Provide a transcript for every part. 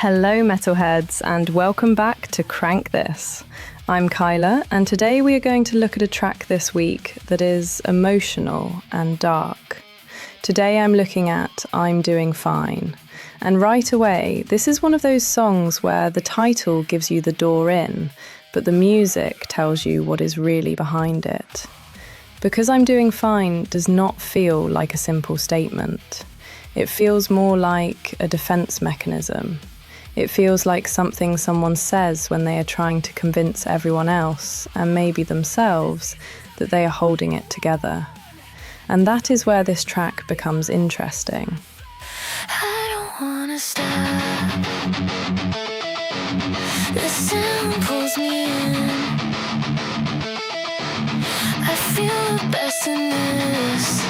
Hello metalheads and welcome back to Crank This. I'm Kyla and today we are going to look at a track this week that is emotional and dark. Today I'm looking at I'm Doing Fine. And right away, this is one of those songs where the title gives you the door in, but the music tells you what is really behind it. Because I'm Doing Fine does not feel like a simple statement. It feels more like a defense mechanism. It feels like something someone says when they are trying to convince everyone else, and maybe themselves, that they are holding it together. And that is where this track becomes interesting. I don't wanna stop. The sound pulls me in. I feel the best in this,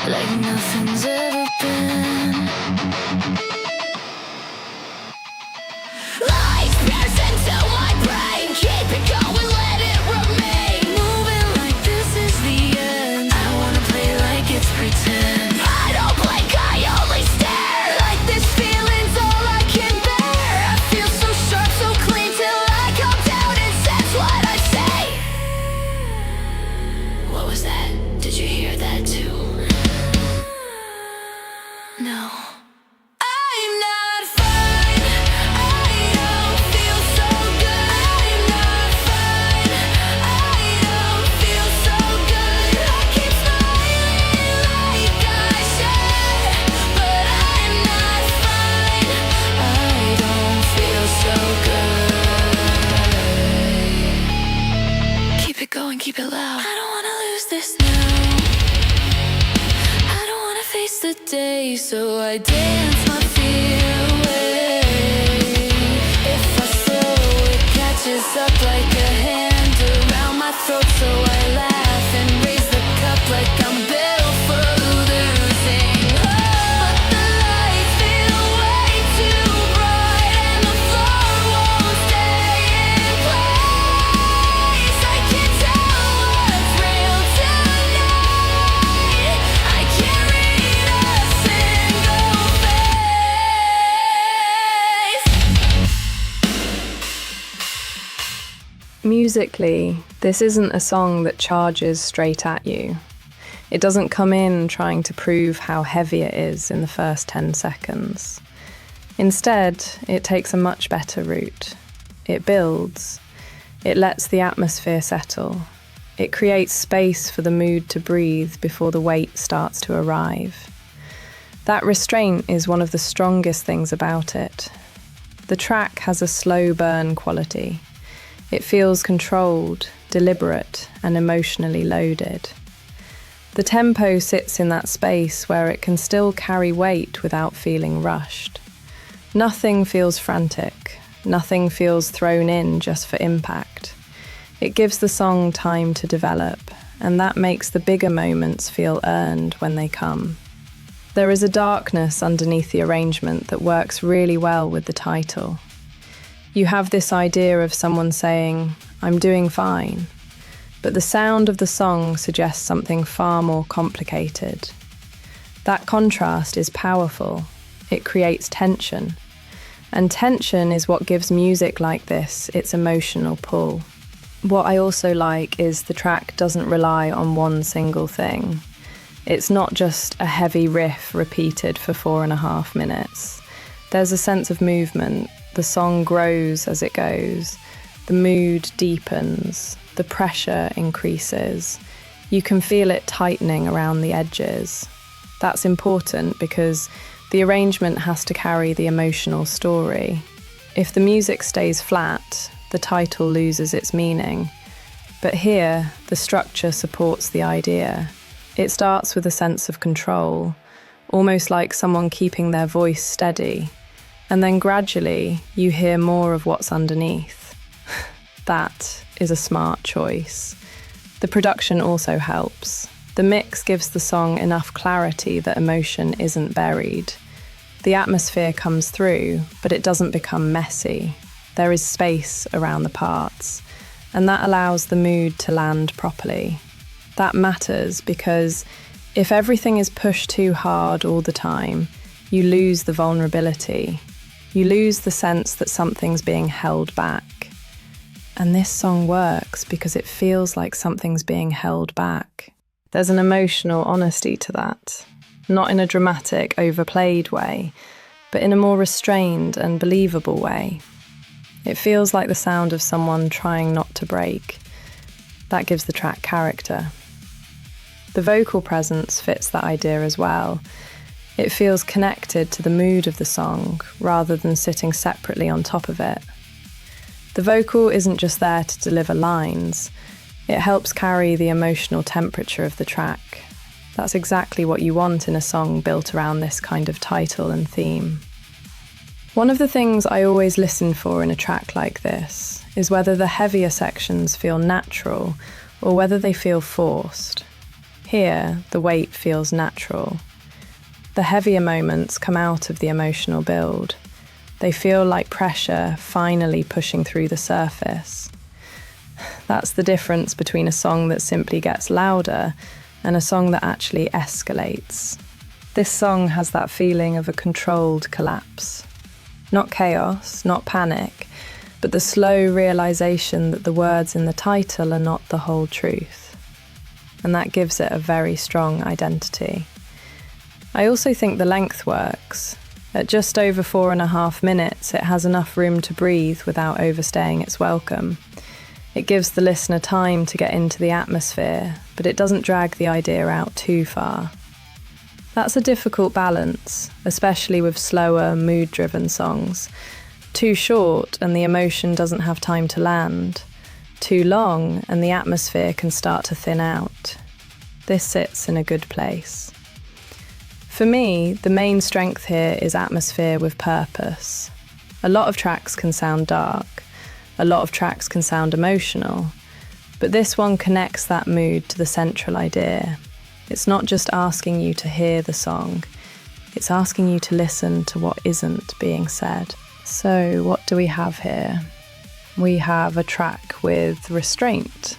like nothing's ever been. Life pierces into my brain. Keep it going, let it remain. Moving like this is the end. I wanna play like it's pretend. I don't blink, I only stare. Like this feeling's all I can bear. I feel so sharp, so clean till I come down and sense what I say. What was that? Did you hear that too? No. I'm not fine. I don't feel so good. I'm not fine. I don't feel so good. I keep smiling like I should, but I'm not fine. I don't feel so good. Keep it going, keep it loud. I don't wanna lose this now. I don't wanna face the day, so I dance my fear away. If I slow, it catches up like a hand around my throat, so I laugh and raise the cup like I'm built for losing. But the lights feel way too bright and the floor won't stay in place. I can't tell what's real tonight. I can't read a single face. Musically, this isn't a song that charges straight at you. It doesn't come in trying to prove how heavy it is in the first 10 seconds. Instead, it takes a much better route. It builds. It lets the atmosphere settle. It creates space for the mood to breathe before the weight starts to arrive. That restraint is one of the strongest things about it. The track has a slow burn quality. It feels controlled, deliberate, and emotionally loaded. The tempo sits in that space where it can still carry weight without feeling rushed. Nothing feels frantic. Nothing feels thrown in just for impact. It gives the song time to develop, and that makes the bigger moments feel earned when they come. There is a darkness underneath the arrangement that works really well with the title. You have this idea of someone saying, I'm doing fine, but the sound of the song suggests something far more complicated. That contrast is powerful. It creates tension. And tension is what gives music like this its emotional pull. What I also like is the track doesn't rely on one single thing. It's not just a heavy riff repeated for 4.5 minutes. There's a sense of movement. The song grows as it goes. The mood deepens. The pressure increases. You can feel it tightening around the edges. That's important because the arrangement has to carry the emotional story. If the music stays flat, the title loses its meaning. But here, the structure supports the idea. It starts with a sense of control, almost like someone keeping their voice steady. And then gradually, you hear more of what's underneath. That is a smart choice. The production also helps. The mix gives the song enough clarity that emotion isn't buried. The atmosphere comes through, but it doesn't become messy. There is space around the parts, and that allows the mood to land properly. That matters because if everything is pushed too hard all the time, You lose the vulnerability. You lose the sense that something's being held back. And this song works because it feels like something's being held back. There's an emotional honesty to that, not in a dramatic, overplayed way, but in a more restrained and believable way. It feels like the sound of someone trying not to break. That gives the track character. The vocal presence fits that idea as well. It feels connected to the mood of the song rather than sitting separately on top of it. The vocal isn't just there to deliver lines, it helps carry the emotional temperature of the track. That's exactly what you want in a song built around this kind of title and theme. One of the things I always listen for in a track like this is whether the heavier sections feel natural or whether they feel forced. Here, the weight feels natural. The heavier moments come out of the emotional build. They feel like pressure finally pushing through the surface. That's the difference between a song that simply gets louder and a song that actually escalates. This song has that feeling of a controlled collapse. Not chaos, not panic, but the slow realization that the words in the title are not the whole truth. And that gives it a very strong identity. I also think the length works. At just over 4.5 minutes, it has enough room to breathe without overstaying its welcome. It gives the listener time to get into the atmosphere, but it doesn't drag the idea out too far. That's a difficult balance, especially with slower, mood-driven songs. Too short and the emotion doesn't have time to land. Too long and the atmosphere can start to thin out. This sits in a good place. For me, the main strength here is atmosphere with purpose. A lot of tracks can sound dark. A lot of tracks can sound emotional. But this one connects that mood to the central idea. It's not just asking you to hear the song. It's asking you to listen to what isn't being said. So what do we have here? We have a track with restraint.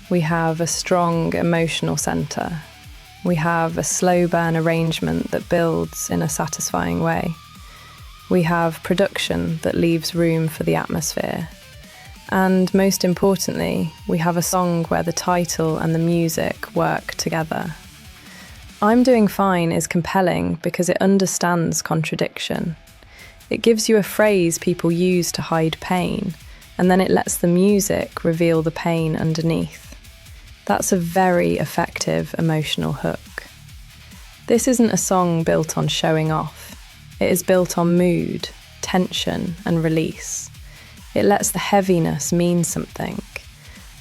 We have a strong emotional centre. We have a slow burn arrangement that builds in a satisfying way. We have production that leaves room for the atmosphere. And most importantly, we have a song where the title and the music work together. I'm Doing Fine is compelling because it understands contradiction. It gives you a phrase people use to hide pain, and then it lets the music reveal the pain underneath. That's a very effective emotional hook. This isn't a song built on showing off. It is built on mood, tension, and release. It lets the heaviness mean something.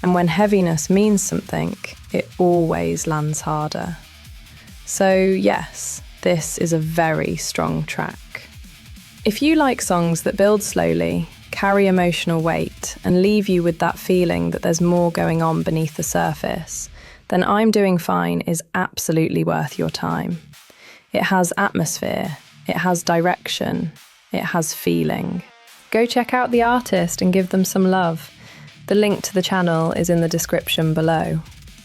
And when heaviness means something, it always lands harder. So yes, this is a very strong track. If you like songs that build slowly, carry emotional weight, and leave you with that feeling that there's more going on beneath the surface, then I'm Doing Fine is absolutely worth your time. It has atmosphere, it has direction, it has feeling. Go check out the artist and give them some love. The link to the channel is in the description below.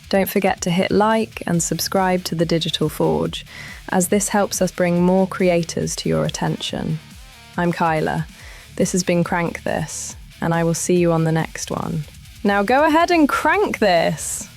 Don't forget to hit like and subscribe to The Digital Forge, as this helps us bring more creators to your attention. I'm Kyla. This has been Crank This, and I will see you on the next one. Now go ahead and crank this!